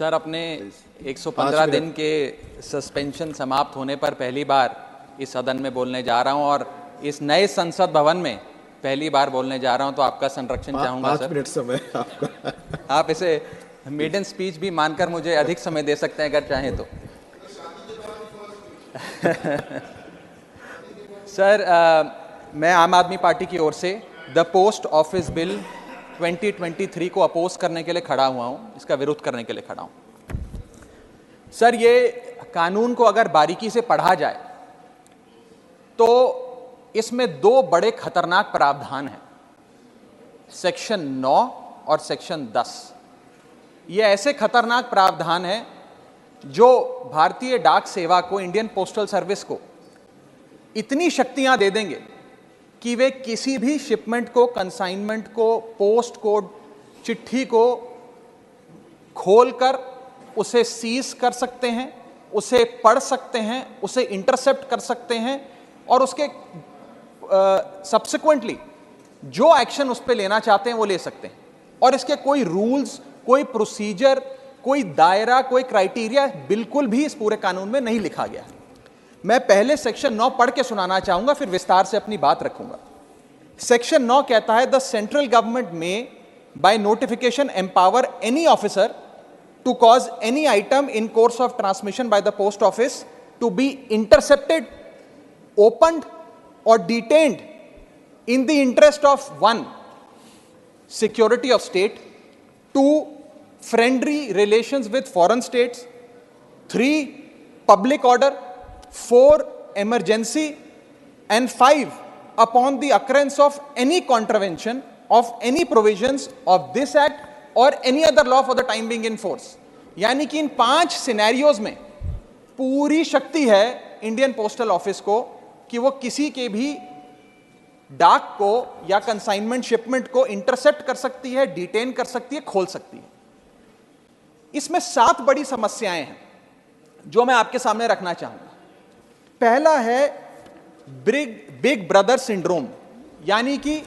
Sir, अपने 115 दिन के सस्पेंशन समाप्त होने पर पहली बार इस सदन में बोलने जा रहा हूं और इस नए संसद भवन में पहली बार बोलने जा रहा हूं, तो आपका संरक्षण चाहूंगा सर। 5 मिनट समय आपका। आप इसे मेडन स्पीच भी मानकर मुझे अधिक समय दे सकते हैं अगर चाहें तो। सर, मैं आम आदमी पार्टी की ओर से द पोस्ट ऑफिस बिल 2023 को अपोज करने के लिए खड़ा हुआ हूं, इसका विरोध करने के लिए खड़ा हूं। सर, ये कानून को अगर बारीकी से पढ़ा जाए तो इसमें 2 बड़े खतरनाक प्रावधान हैं, सेक्शन 9 और सेक्शन 10। ये ऐसे खतरनाक प्रावधान हैं जो भारतीय डाक सेवा को, इंडियन पोस्टल सर्विस को इतनी शक्तियां दे देंगे कि वे किसी भी शिपमेंट को, कंसाइनमेंट को, पोस्ट कोड, चिट्ठी को खोलकर उसे सीज कर सकते हैं, उसे पढ़ सकते हैं, उसे इंटरसेप्ट कर सकते हैं और उसके सब्सिक्वेंटली जो एक्शन उस पर लेना चाहते हैं वो ले सकते हैं। और इसके कोई रूल्स, कोई प्रोसीजर, कोई दायरा, कोई क्राइटेरिया बिल्कुल भी इस पूरे कानून में नहीं लिखा गया है। मैं पहले सेक्शन 9 पढ़ के सुनाना चाहूंगा, फिर विस्तार से अपनी बात रखूंगा। सेक्शन 9 कहता है, the central government may by notification empower any officer to cause any item in course of transmission by the post office to be intercepted, opened or detained in the interest of 1, security of state, 2, friendly relations with foreign states, 3, public order, 4, emergency, and 5, upon the occurrence of any contravention of any provisions of this act or any other law for the time being in force। यानी कि इन 5 scenarios में पूरी शक्ति है Indian postal office को कि वो किसी के भी डाक को या कंसाइनमेंट शिपमेंट को इंटरसेप्ट कर सकती है, डिटेन कर सकती है, खोल सकती है। इसमें 7 बड़ी समस्याएं हैं जो मैं आपके सामने रखना चाहूंगा। पहला है बिग ब्रदर सिंड्रोम, यानी कि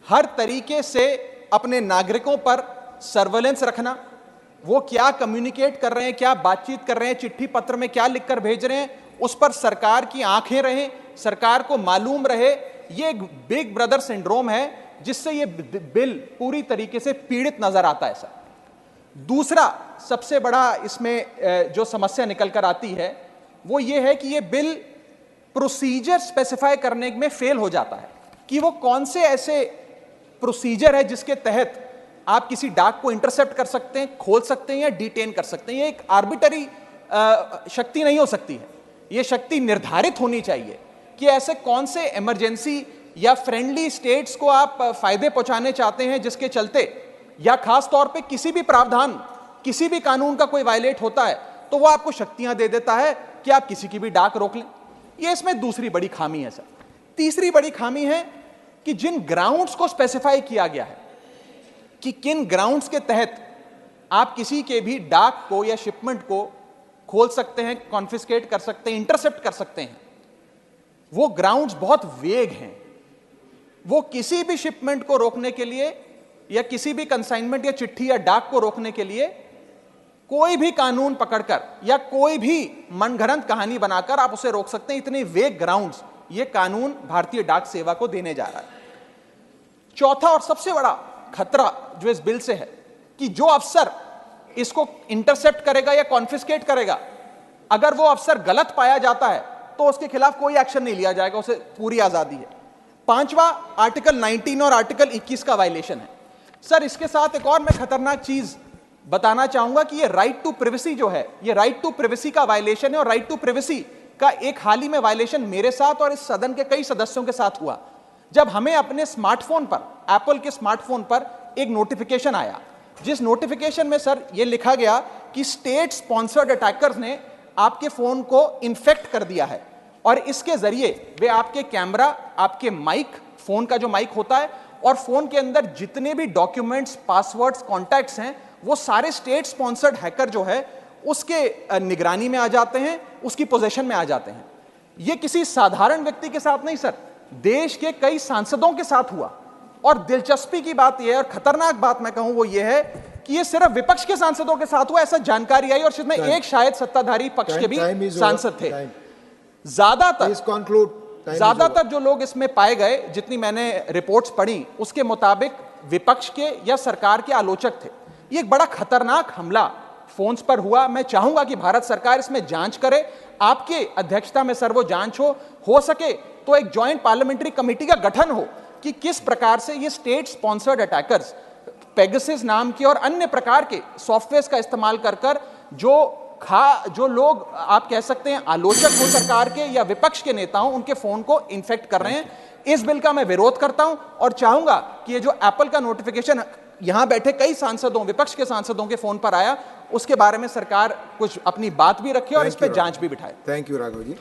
हर तरीके से अपने नागरिकों पर सर्वेलेंस रखना, वो क्या कम्युनिकेट कर रहे हैं, क्या बातचीत कर रहे हैं, चिट्ठी पत्र में क्या लिखकर भेज रहे हैं, उस पर सरकार की आंखें रहें, सरकार को मालूम रहे। ये एक बिग ब्रदर सिंड्रोम है जिससे ये बिल पूरी तरीके से पीड़ित नजर आता है सर। दूसरा सबसे बड़ा इसमें जो समस्या निकल कर आती है वो ये है कि ये बिल प्रोसीजर स्पेसिफाई करने में फेल हो जाता है कि वो कौन से ऐसे प्रोसीजर है जिसके तहत आप किसी डाक को इंटरसेप्ट कर सकते हैं, खोल सकते हैं या डिटेन कर सकते हैं। ये एक आर्बिटरी शक्ति नहीं हो सकती है, ये शक्ति निर्धारित होनी चाहिए कि ऐसे कौन से इमरजेंसी या फ्रेंडली स्टेट्स को आप फायदे पहुंचाने चाहते हैं जिसके चलते, या खास तौर पे किसी भी प्रावधान, किसी भी कानून का कोई वायलेट होता है तो वो आपको शक्तियां दे देता है कि आप किसी की भी डाक रोक लें। ये इसमें दूसरी बड़ी खामी है सर। तीसरी बड़ी खामी है कि जिन ग्राउंड्स को स्पेसिफाई किया गया है कि किन ग्राउंड्स के तहत आप किसी के भी डाक को या शिपमेंट को खोल सकते हैं, कॉन्फिस्केट कर सकते हैं, इंटरसेप्ट कर सकते हैं, वो ग्राउंड्स बहुत वेग हैं। वो किसी भी शिपमेंट को रोकने के लिए या किसी भी कंसाइनमेंट या चिट्ठी या डाक को रोकने के लिए कोई भी कानून पकड़कर या कोई भी मनगढ़ंत कहानी बनाकर आप उसे रोक सकते हैं। इतने वेग ग्राउंड्स ये कानून भारतीय डाक सेवा को देने जा रहा है। चौथा और सबसे बड़ा खतरा जो इस बिल से है कि जो अफसर इसको इंटरसेप्ट करेगा या कॉन्फिस्केट करेगा, अगर वो अफसर गलत पाया जाता है तो उसके खिलाफ कोई एक्शन नहीं लिया जाएगा, उसे पूरी आजादी है। 5वां आर्टिकल 19 और आर्टिकल 21 का वायलेशन है सर। इसके साथ एक और मैं खतरनाक चीज बताना चाहूंगा कि ये राइट टू प्रिवेसी जो है, ये राइट टू प्रिवेसी का वायलेशन है। और राइट टू प्रिवेसी का एक हाल ही में वायलेशन मेरे साथ और इस सदन के कई सदस्यों के साथ हुआ, जब हमें अपने स्मार्टफोन पर, एप्पल के स्मार्टफोन पर एक नोटिफिकेशन आया, जिस नोटिफिकेशन में सर ये लिखा गया कि स्टेट स्पॉन्सर्ड अटैकर्स ने आपके फोन को इन्फेक्ट कर दिया है और इसके जरिए वे आपके कैमरा, आपके माइक, फोन का जो माइक होता है और फोन के अंदर जितने भी डॉक्यूमेंट्स, पासवर्ड्स, कॉन्टैक्ट्स हैं, वो सारे स्टेट स्पॉन्सर्ड हैकर जो है उसके निगरानी में आ जाते हैं, उसकी पोजीशन में आ जाते हैं। ये किसी साधारण व्यक्ति के साथ नहीं सर, देश के कई सांसदों के साथ हुआ। और दिलचस्पी की बात यह है और खतरनाक बात मैं कहूं वो ये है कि ये सिर्फ विपक्ष के सांसदों के साथ हुआ, ऐसा जानकारी आई, और इसमें एक शायद सत्ताधारी पक्ष के भी सांसद थे। ज्यादातर जो लोग इसमें पाए गए, जितनी मैंने रिपोर्ट्स पढ़ी, उसके मुताबिक विपक्ष के या सरकार के आलोचक थे। ये एक बड़ा खतरनाक हमला फोन्स पर हुआ। मैं चाहूंगा कि भारत सरकार इसमें जांच करे, आपके अध्यक्षता में सर वो जांच हो सके तो एक ज्वाइंट पार्लियामेंट्री कमेटी का गठन हो कि किस प्रकार से ये स्टेट स्पॉन्सर्ड अटैकर्स पेगासस नाम के और अन्य प्रकार के सॉफ्टवेयर का इस्तेमाल कर जो लोग आप कह सकते हैं आलोचक हो सरकार के या विपक्ष के नेताओं, उनके फोन को इन्फेक्ट कर रहे हैं। इस बिल का मैं विरोध करता हूं और चाहूंगा कि ये जो एप्पल का नोटिफिकेशन यहां बैठे कई सांसदों, विपक्ष के सांसदों के फोन पर आया, उसके बारे में सरकार कुछ अपनी बात भी रखे और इस पर जांच भी बिठाए। Thank you Raghav ji.